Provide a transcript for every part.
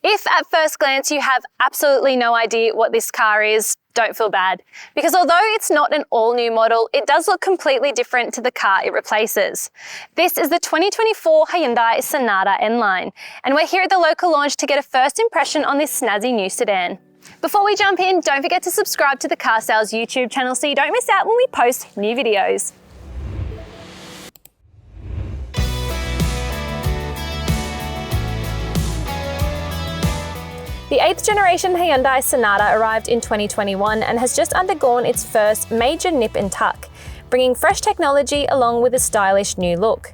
If at first glance you have absolutely no idea what this car is, don't feel bad, because although it's not an all-new model, it does look completely different to the car it replaces. This is the 2024 Hyundai Sonata N Line, and we're here at the local launch to get a first impression on this snazzy new sedan. Before we jump in, don't forget to subscribe to the Car Sales YouTube channel so you don't miss out when we post new videos. The 8th generation Hyundai Sonata arrived in 2021 and has just undergone its first major nip and tuck, bringing fresh technology along with a stylish new look.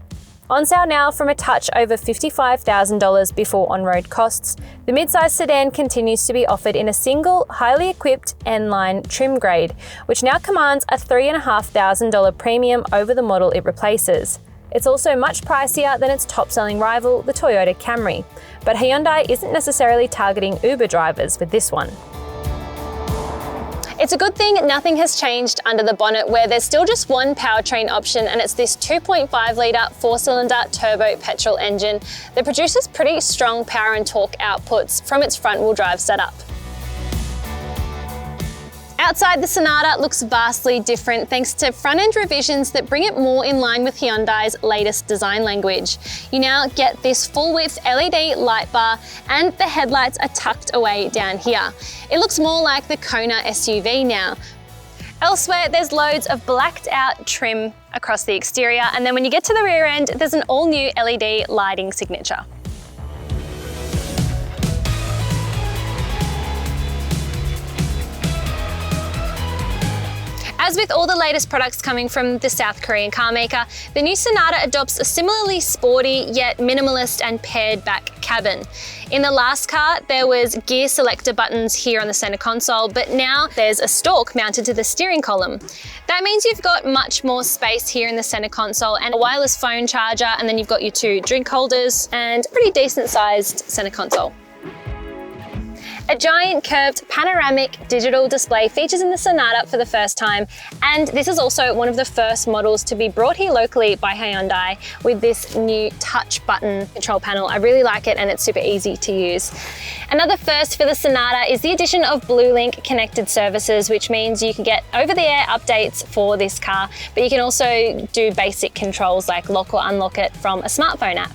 On sale now from a touch over $55,000 before on-road costs, the midsize sedan continues to be offered in a single, highly equipped N Line trim grade, which now commands a $3,500 premium over the model it replaces. It's also much pricier than its top-selling rival, the Toyota Camry, but Hyundai isn't necessarily targeting Uber drivers with this one. It's a good thing nothing has changed under the bonnet, where there's still just one powertrain option, and it's this 2.5-litre four-cylinder turbo petrol engine that produces pretty strong power and torque outputs from its front-wheel drive setup. Outside, the Sonata looks vastly different thanks to front-end revisions that bring it more in line with Hyundai's latest design language. You now get this full-width LED light bar, and the headlights are tucked away down here. It looks more like the Kona SUV now. Elsewhere, there's loads of blacked-out trim across the exterior, and then when you get to the rear end, there's an all-new LED lighting signature. As with all the latest products coming from the South Korean car maker, the new Sonata adopts a similarly sporty yet minimalist and pared back cabin. In the last car, there was gear selector buttons here on the center console, but now there's a stalk mounted to the steering column. That means you've got much more space here in the center console and a wireless phone charger, and then you've got your two drink holders and a pretty decent sized center console. A giant curved panoramic digital display features in the Sonata for the first time, and this is also one of the first models to be brought here locally by Hyundai with this new touch button control panel. I really like it and it's super easy to use. Another first for the Sonata is the addition of BlueLink connected services, which means you can get over-the-air updates for this car, but you can also do basic controls like lock or unlock it from a smartphone app.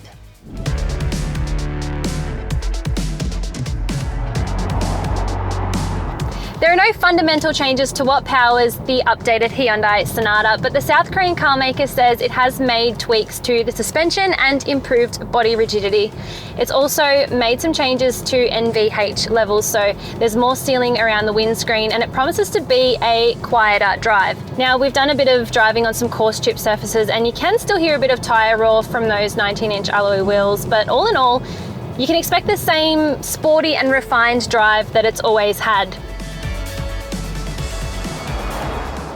There are no fundamental changes to what powers the updated Hyundai Sonata, but the South Korean car maker says it has made tweaks to the suspension and improved body rigidity. It's also made some changes to NVH levels, so there's more sealing around the windscreen, and it promises to be a quieter drive. Now, we've done a bit of driving on some coarse chip surfaces, and you can still hear a bit of tyre roar from those 19-inch alloy wheels, but all in all, you can expect the same sporty and refined drive that it's always had.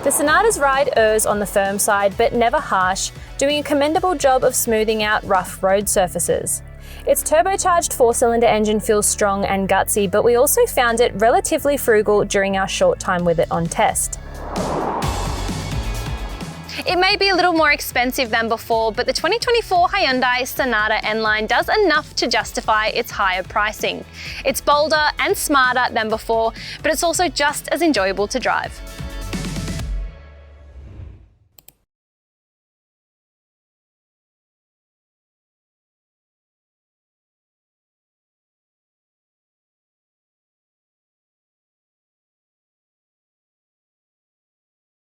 The Sonata's ride errs on the firm side, but never harsh, doing a commendable job of smoothing out rough road surfaces. Its turbocharged four-cylinder engine feels strong and gutsy, but we also found it relatively frugal during our short time with it on test. It may be a little more expensive than before, but the 2024 Hyundai Sonata N Line does enough to justify its higher pricing. It's bolder and smarter than before, but it's also just as enjoyable to drive.